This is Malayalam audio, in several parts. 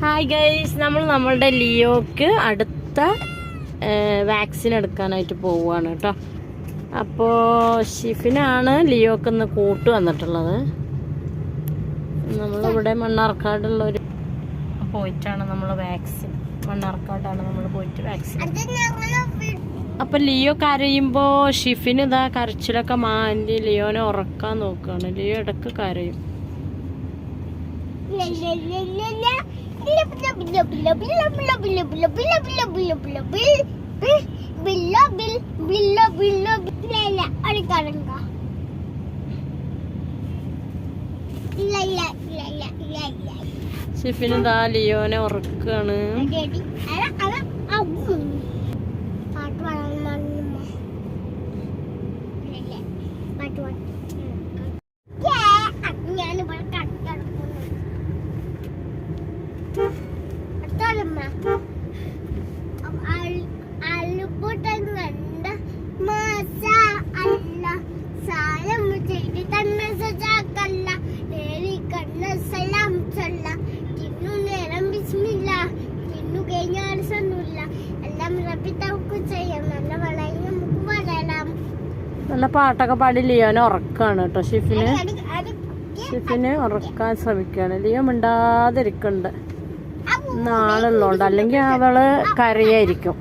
ഹായ് ഗൈസ്, നമ്മളുടെ ലിയോക്ക് അടുത്ത വാക്സിൻ എടുക്കാനായിട്ട് പോവുകയാണ് കേട്ടോ. അപ്പോൾ ഷിഫിനാണ് ലിയോക്ക് ഇന്ന് കൂട്ട് വന്നിട്ടുള്ളത്. നമ്മളിവിടെ മണ്ണാർക്കാടുള്ളൊരു പോയിട്ടാണ് നമ്മൾ വാക്സിൻ, മണ്ണാർക്കാടാണ് നമ്മൾ പോയിട്ട് വാക്സിൻ. അപ്പം ലിയോ കരയുമ്പോൾ ഷിഫിന് ഇതാ കരച്ചിലൊക്കെ മാറ്റി ലിയോനെ ഉറക്കാൻ നോക്കുകയാണ്. ലിയോ ഇടയ്ക്ക് കരയും. ഷിഫിന് ദാ ലിയോനെ ഉറക്കാണ്. നല്ല പാട്ടൊക്കെ പാടി ലിയോനെ ഉറക്കാണ് കേട്ടോ. ഷിഫിന് ഉറക്കാൻ ശ്രമിക്കുകയാണ്. ലിയോ മിണ്ടാതിരിക്കുന്നുണ്ട്, നാളുള്ളോണ്ട്, അല്ലെങ്കിൽ അവള് കരയായിരിക്കും.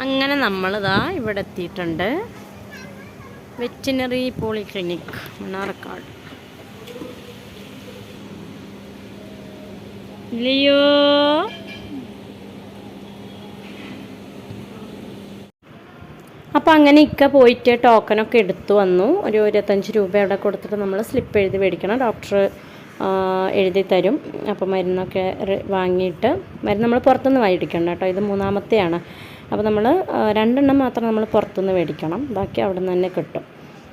അങ്ങനെ നമ്മളിതാ ഇവിടെ എത്തിയിട്ടുണ്ട്. Veterinary polyclinic Mannarkkad. ലിയോ അപ്പം അങ്ങനെ ഇക്ക പോയിട്ട് ടോക്കനൊക്കെ എടുത്തു വന്നു. ഒരു 25 രൂപ അവിടെ കൊടുത്തിട്ട് നമ്മൾ സ്ലിപ്പ് എഴുതി മേടിക്കണം. ഡോക്ടർ എഴുതി തരും. അപ്പോൾ മരുന്നൊക്കെ വാങ്ങിയിട്ട്, മരുന്ന് നമ്മൾ പുറത്തുനിന്ന് മേടിക്കണം കേട്ടോ. ഇത് 3ാമത്തെയാണ്. അപ്പോൾ നമ്മൾ 2 എണ്ണം മാത്രം നമ്മൾ പുറത്തുനിന്ന് മേടിക്കണം, ബാക്കി അവിടെ നിന്ന് തന്നെ കിട്ടും.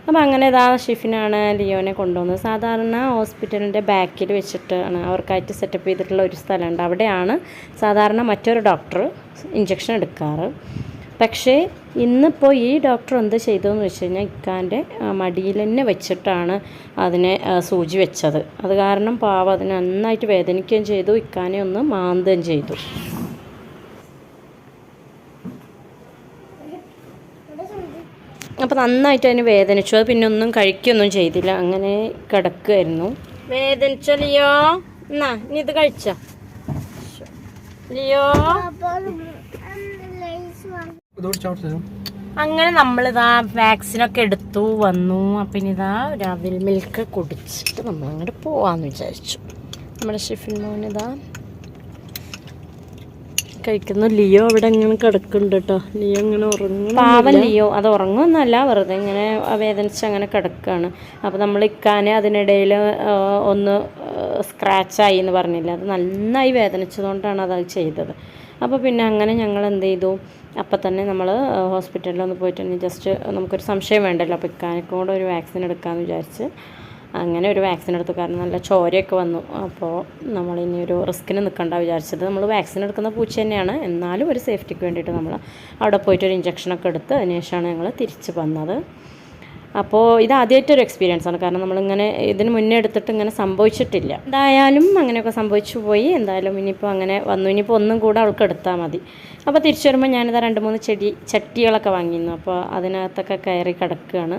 അപ്പോൾ അങ്ങനെ ഇതാ ഷിഫിനാണ് ലിയോനെ കൊണ്ടുവന്നത്. സാധാരണ ഹോസ്പിറ്റലിൻ്റെ ബാക്കിൽ വെച്ചിട്ടാണ് അവർക്കായിട്ട് സെറ്റപ്പ് ചെയ്തിട്ടുള്ള ഒരു സ്ഥലമുണ്ട്. അവിടെയാണ് സാധാരണ മറ്റൊരു ഡോക്ടർ ഇഞ്ചക്ഷൻ എടുക്കാറ്. പക്ഷേ ഇന്നിപ്പോൾ ഈ ഡോക്ടർ എന്ത് ചെയ്തതെന്ന് വെച്ച് കഴിഞ്ഞാൽ ഇക്കാൻ്റെ മടിയിൽ തന്നെ വെച്ചിട്ടാണ് അതിനെ സൂചി വെച്ചത്. അത് കാരണം പാവം അതിനെ നന്നായിട്ട് വേദനിക്കുകയും ചെയ്തു, ഇക്കാനെ ഒന്ന് മാന്തുകയും ചെയ്തു. അപ്പോൾ നന്നായിട്ട് അതിന് വേദനിച്ചു. അത് പിന്നെ ഒന്നും കഴിക്കുകയൊന്നും ചെയ്തില്ല, അങ്ങനെ കിടക്കുമായിരുന്നു. വേദനിച്ചോ ലിയോ? എന്നാ ഇനി ഇത് കഴിച്ചോ ലിയോ? അങ്ങനെ നമ്മളിതാ വാക്സിനൊക്കെ എടുത്തു വന്നു. അപ്പം ഇനി ഇതാ രാവിലെ മിൽക്ക് കുടിച്ചിട്ട് നമ്മളങ്ങോട്ട് പോവാന്ന് വിചാരിച്ചു. നമ്മുടെ ഷിഫിൻ മോനിതാ കഴിക്കുന്നു. ലിയോ അവിടെ ഇങ്ങനെ കിടക്കുന്നുണ്ട് കേട്ടോ. ലിയോ ഇങ്ങനെ ഉറങ്ങും. പാവം ലിയോ അത് ഉറങ്ങുമെന്നല്ല, വെറുതെ ഇങ്ങനെ വേദനിച്ച് അങ്ങനെ കിടക്കുകയാണ്. അപ്പോൾ നമ്മൾ ഇക്കാനെ അതിനിടയിൽ ഒന്ന് സ്ക്രാച്ചായി എന്ന് പറഞ്ഞില്ല, അത് നന്നായി വേദനിച്ചതുകൊണ്ടാണ് അത് ചെയ്തത്. അപ്പോൾ പിന്നെ അങ്ങനെ ഞങ്ങൾ എന്ത് ചെയ്തു, അപ്പം തന്നെ നമ്മൾ ഹോസ്പിറ്റലിലൊന്ന് പോയിട്ടുണ്ടെങ്കിൽ ജസ്റ്റ് നമുക്കൊരു സംശയം വേണ്ടല്ലോ. അപ്പോൾ ഇക്കാനൊക്കെ കൂടെ ഒരു വാക്സിൻ എടുക്കാമെന്ന് വിചാരിച്ച് അങ്ങനെ ഒരു വാക്സിൻ എടുത്തു. കാരണം നല്ല ചോരയൊക്കെ വന്നു. അപ്പോൾ നമ്മളിനി ഒരു റിസ്കിന് നിൽക്കണ്ട വിചാരിച്ചത്. നമ്മൾ വാക്സിൻ എടുക്കുന്ന പൂച്ച തന്നെയാണ്, എന്നാലും ഒരു സേഫ്റ്റിക്ക് വേണ്ടിയിട്ട് നമ്മൾ അവിടെ പോയിട്ടൊരു ഇഞ്ചക്ഷനൊക്കെ എടുത്ത് അതിനുശേഷമാണ് ഞങ്ങൾ തിരിച്ച് വന്നത്. അപ്പോൾ ഇത് ആദ്യമായിട്ടൊരു എക്സ്പീരിയൻസ് ആണ്. കാരണം നമ്മളിങ്ങനെ ഇതിന് മുന്നേ എടുത്തിട്ട് ഇങ്ങനെ സംഭവിച്ചിട്ടില്ല. എന്തായാലും അങ്ങനെയൊക്കെ സംഭവിച്ചു പോയി. എന്തായാലും ഇനിയിപ്പോൾ അങ്ങനെ വന്നു. ഇനിയിപ്പോൾ ഒന്നും കൂടെ അവൾക്ക് എടുത്താൽ മതി. അപ്പോൾ തിരിച്ചു വരുമ്പോൾ ഞാനിതാ 2-3 ചട്ടികളൊക്കെ വാങ്ങിയിരുന്നു. അപ്പോൾ അതിനകത്തൊക്കെ കയറി കിടക്കുകയാണ്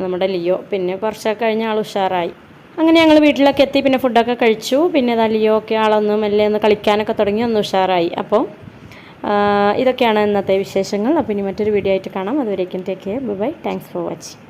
നമ്മുടെ ലിയോ. പിന്നെ കുറച്ചൊക്കെ കഴിഞ്ഞ ആൾ ഉഷാറായി. അങ്ങനെ ഞങ്ങൾ വീട്ടിലൊക്കെ എത്തി. പിന്നെ ഫുഡൊക്കെ കഴിച്ചു. പിന്നെ ഇതാ ലിയോ ഒക്കെ ആളൊന്ന് മെല്ലെ ഒന്ന് കളിക്കാനൊക്കെ തുടങ്ങി, ഒന്ന് ഉഷാറായി. അപ്പോൾ ഇതൊക്കെയാണ് ഇന്നത്തെ വിശേഷങ്ങൾ. അപ്പോൾ ഇനി മറ്റൊരു വീഡിയോ ആയിട്ട് കാണാം. അതുവരേക്കും take care, bye bye, thanks for watching.